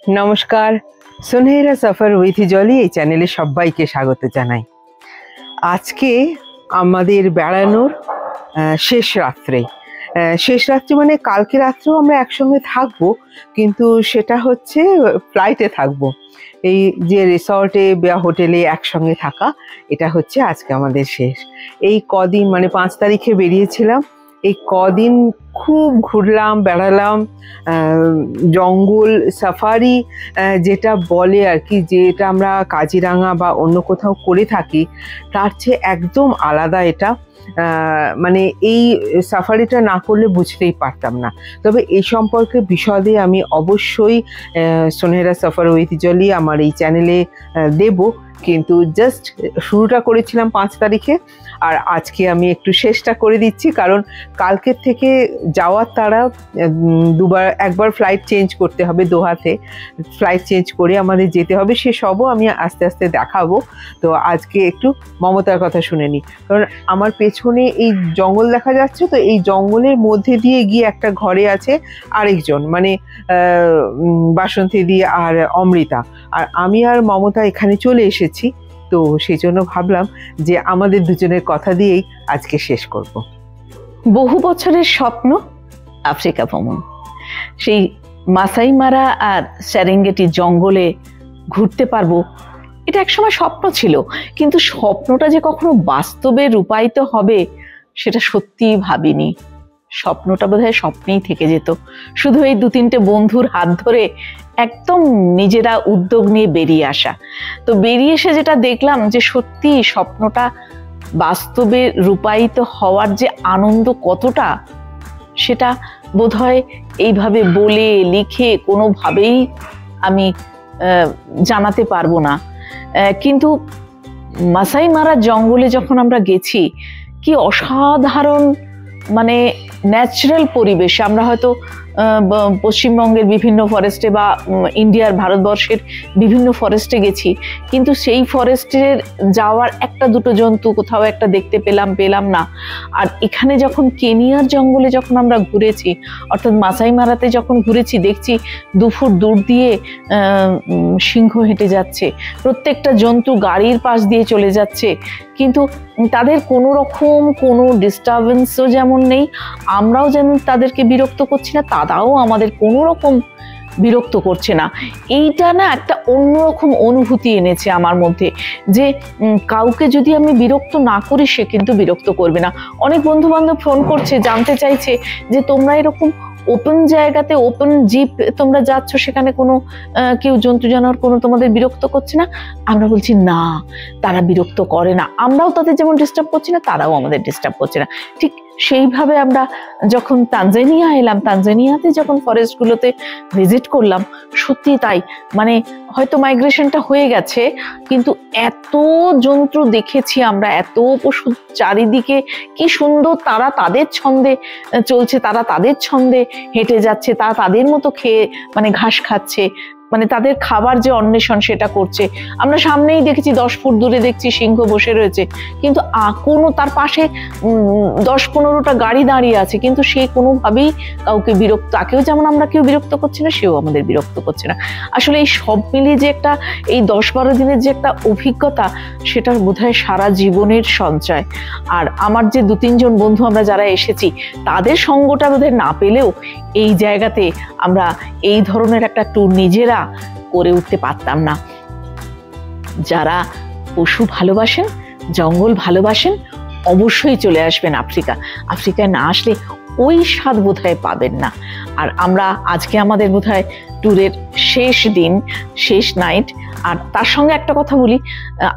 নমস্কার, সুনহেরা সফর উইথ জলি এই চ্যানেলে সবাইকে স্বাগত জানাই। আজকে আমাদের বেড়ানোর শেষ রাত্রে মানে কালকে রাত্রেও আমরা একসঙ্গে থাকবো, কিন্তু সেটা হচ্ছে ফ্লাইটে থাকবো। এই যে রিসর্টে বা হোটেলে একসঙ্গে থাকা, এটা হচ্ছে আজকে আমাদের শেষ। এই কদিন মানে 5 তারিখে বেরিয়েছিলাম, এই কদিন খুব ঘুরলাম, বেড়ালাম। জঙ্গল সাফারি যেটা বলে আর কি, যেটা আমরা কাজিরাঙা বা অন্য কোথাও করে থাকি, তার চেয়ে একদম আলাদা এটা। মানে এই সাফারিটা না করলে বুঝতেই পারতাম না। তবে এই সম্পর্কে বিশদে আমি অবশ্যই সুনহেরা সফর উইথ জলি আমার এই চ্যানেলে দেব, কিন্তু জাস্ট শুরুটা করেছিলাম 5 তারিখে, আর আজকে আমি একটু শেষটা করে দিচ্ছি। কারণ কালকের থেকে যাওয়ার তারা একবার ফ্লাইট চেঞ্জ করতে হবে, দোহাতে ফ্লাইট চেঞ্জ করে আমাদের যেতে হবে, সে সবও আমি আস্তে আস্তে দেখাবো। তো আজকে একটু মমতার কথা শুনে নিই। কারণ আমার পেছনে এই জঙ্গল দেখা যাচ্ছে, তো এই জঙ্গলের মধ্যে দিয়ে গিয়ে একটা ঘরে আছে আরেকজন, মানে বাসন্তী দি আর অমৃতা, আর আমি আর মমতা এখানে চলে এসেছি। তো সেই জন্য ভাবলাম যে আমাদের দুজনের কথা দিয়েই আজকে শেষ করব। বহু বছরের স্বপ্ন আফ্রিকা ভ্রমণ, সেই মাসাই মারা আর সেরেঙ্গেটি জঙ্গলে ঘুরতে পারবো, এটা একসময় স্বপ্ন ছিল। কিন্তু স্বপ্নটা যে কখনো বাস্তবে রূপায়িত হবে সেটা সত্যিই ভাবিনি। স্বপ্নটা বোধহয় স্বপ্নেই থেকে যেত। শুধু এই 2-3টে বন্ধুর হাত ধরে একদম নিজেরা উদ্যোগ নিয়ে বেরিয়ে আসা। তো বেরিয়ে এসে যেটা দেখলাম যে সত্যি স্বপ্নটা বাস্তবে রূপায়িত হওয়ার যে আনন্দ কতটা, সেটা বোধহয় এইভাবে বলে লিখে কোনোভাবেই আমি জানাতে পারবো না। কিন্তু মাসাই মারা জঙ্গলে যখন আমরা গেছি, কি অসাধারণ মানে ন্যাচারাল পরিবেশে। আমরা হয়তো পশ্চিমবঙ্গের বিভিন্ন ফরেস্টে বা ইন্ডিয়ার ভারতবর্ষের বিভিন্ন ফরেস্টে গেছি, কিন্তু সেই ফরেস্টের যাওয়ার 1-2 জন্তু কোথাও একটা দেখতে পেলাম না। আর এখানে যখন কেনিয়ার জঙ্গলে যখন আমরা ঘুরেছি, অর্থাৎ মাসাই মারাতে যখন ঘুরেছি, দেখছি 2 ফুট দূর দিয়ে সিংহ হেঁটে যাচ্ছে, প্রত্যেকটা জন্তু গাড়ির পাশ দিয়ে চলে যাচ্ছে, কিন্তু তাদের কোনো রকম কোনো ডিস্টারবেন্সও যেমন নেই, আমরাও যেন তাদেরকে বিরক্ত করছি না, তারাও আমাদের কোনো রকম বিরক্ত করছে না। এইটা না একটা অন্যরকম অনুভূতি এনেছে আমার মধ্যে, যে কাউকে যদি আমি বিরক্ত না করি সে কিন্তু বিরক্ত করবে না। অনেক বন্ধু বান্ধব ফোন করছে, জানতে চাইছে যে তোমরা এরকম ওপেন জায়গাতে, ওপেন জিপ তোমরা যাচ্ছ, সেখানে কোনো কেউ জন্তু জানোয়ার কোনো তোমাদের বিরক্ত করছে না? আমরা বলছি না, তারা বিরক্ত করে না। আমরাও তাদের যেমন ডিস্টার্ব করছি না, তারাও আমাদের ডিস্টার্ব করছে না। ঠিক সেইভাবে আমরা যখন তানজানিয়া এলাম, তানজানিয়াতে যখন ফরেস্টগুলোতে ভিজিট করলাম, সত্যি তাই। মানে হয়তো মাইগ্রেশনটা হয়ে গেছে, কিন্তু এত জন্তু দেখেছি আমরা, এত পশু চারিদিকে, কি সুন্দর তারা তাদের ছন্দে চলছে, তারা তাদের ছন্দে হেঁটে যাচ্ছে, তারা তাদের মতো খেয়ে মানে ঘাস খাচ্ছে, মানে তাদের খাবার যে অন্বেষণ সেটা করছে। আমরা সামনেই দেখেছি, 10 ফুট দূরে দেখছি সিংহ বসে রয়েছে, কিন্তু কোনো তার পাশে 10-15টা গাড়ি দাঁড়িয়ে আছে, কিন্তু সে কোনোভাবেই কাউকে বিরক্ত, তাকেও যেমন আমরা কেউ বিরক্ত করছি না, সেও আমাদের বিরক্ত করছে না। আসলে এই সব মিলিয়ে যে একটা এই 10-12 দিনের যে একটা অভিজ্ঞতা, সেটা বোধহয় সারা জীবনের সঞ্চয়। আর আমার যে 2-3 জন বন্ধু আমরা যারা এসেছি, তাদের সঙ্গটা বোধহয় না পেলেও এই জায়গাতে আমরা এই ধরনের একটা ট্যুর নিজেরা করে উঠতে পারতাম না। যারা পশু ভালোবাসেন, জঙ্গল ভালোবাসেন, অবশ্যই চলে আসবেন আফ্রিকায় না আসলে ওই স্বাদ বোধহয় পাবেন না। আর আমরা আজকে আমাদের বোধহয় ট্যুরের শেষ দিন, শেষ নাইট। আর তার সঙ্গে একটা কথা বলি,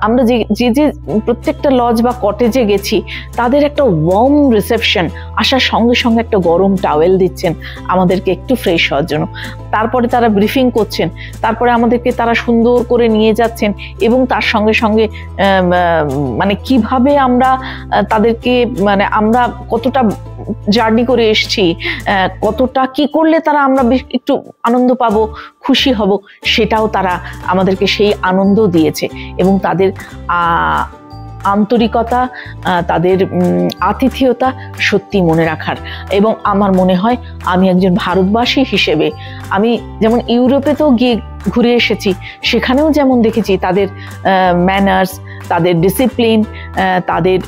আমরা যে প্রত্যেকটা লজ বা কটেজে গেছি, তাদের একটা ওয়ার্ম রিসেপশন, আসার সঙ্গে সঙ্গে একটা গরম টাওয়েল দিচ্ছেন আমাদেরকে একটু ফ্রেশ হওয়ার জন্য। তারপরে তারা ব্রিফিং করছেন, তারপরে আমাদেরকে তারা সুন্দর করে নিয়ে যাচ্ছেন, এবং তার সঙ্গে সঙ্গে মানে কিভাবে আমরা তাদেরকে, মানে আমরা কতটা জার্নি করে এসছি, কতটা কি করলে তারা আমরা একটু আনন্দ পাবো, খুশি হব, সেটাও তারা আমাদেরকে সেই আনন্দ দিয়েছে। এবং তাদের আন্তরিকতা, তাদের আতিথেয়তা সত্যি মনে রাখার। এবং আমার মনে হয় আমি একজন ভারতবাসী হিসেবে আমি যেমন ইউরোপে তো গিয়ে ঘুরে এসেছি, সেখানেও যেমন দেখেছি তাদের ম্যানার্স, তাদের ডিসিপ্লিন, তাদের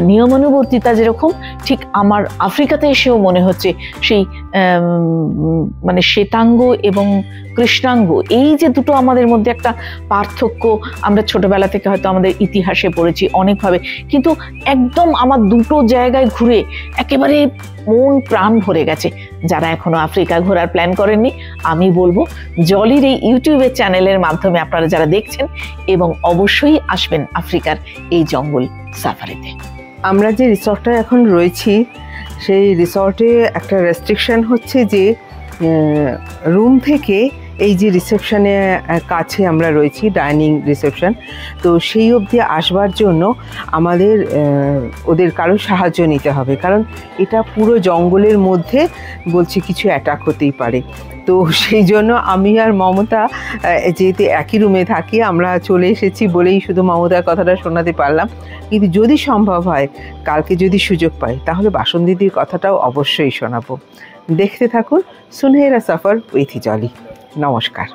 নিয়মানুবর্তিতা যেরকম, ঠিক আমার আফ্রিকাতে এসেও মনে হচ্ছে সেই মানে শ্বেতাঙ্গ এবং কৃষ্ণাঙ্গ, এই যে দুটো আমাদের মধ্যে একটা পার্থক্য, আমরা ছোটবেলা থেকে হয়তো আমাদের ইতিহাসে পড়েছি অনেকভাবে, কিন্তু একদম আমার দুটো জায়গায় ঘুরে একেবারে মন প্রাণ ভরে গেছে। যারা এখনো আফ্রিকা ঘোরার প্ল্যান করেননি, আমি বলবো জলির এই ইউটিউবের চ্যানেলের মাধ্যমে আপনারা যারা দেখছেন, এবং অবশ্যই আসবেন আফ্রিকার এই জঙ্গল সাফারিতে। আমরা যে রিসর্টে এখন রয়েছি, সেই রিসর্টে একটা রেস্ট্রিকশন হচ্ছে যে রুম থেকে এই যে রিসেপশনে কাছে আমরা রয়েছি, ডাইনিং রিসেপশন, তো সেই অবধি আসবার জন্য আমাদের ওদের কারো সাহায্য নিতে হবে, কারণ এটা পুরো জঙ্গলের মধ্যে বলছে কিছু অ্যাটাক হতেই পারে। তো সেই জন্য আমি আর মমতা যেহেতু একই রুমে থাকি, আমরা চলে এসেছি বলেই শুধু মমতার কথাটা শোনাতে পারলাম। কিন্তু যদি সম্ভব হয়, কালকে যদি সুযোগ পাই, তাহলে বাসন্তীদির কথাটাও অবশ্যই শোনাবো। দেখতে থাকুন সুনহেরা সফর উইথ জলি। নমস্কার।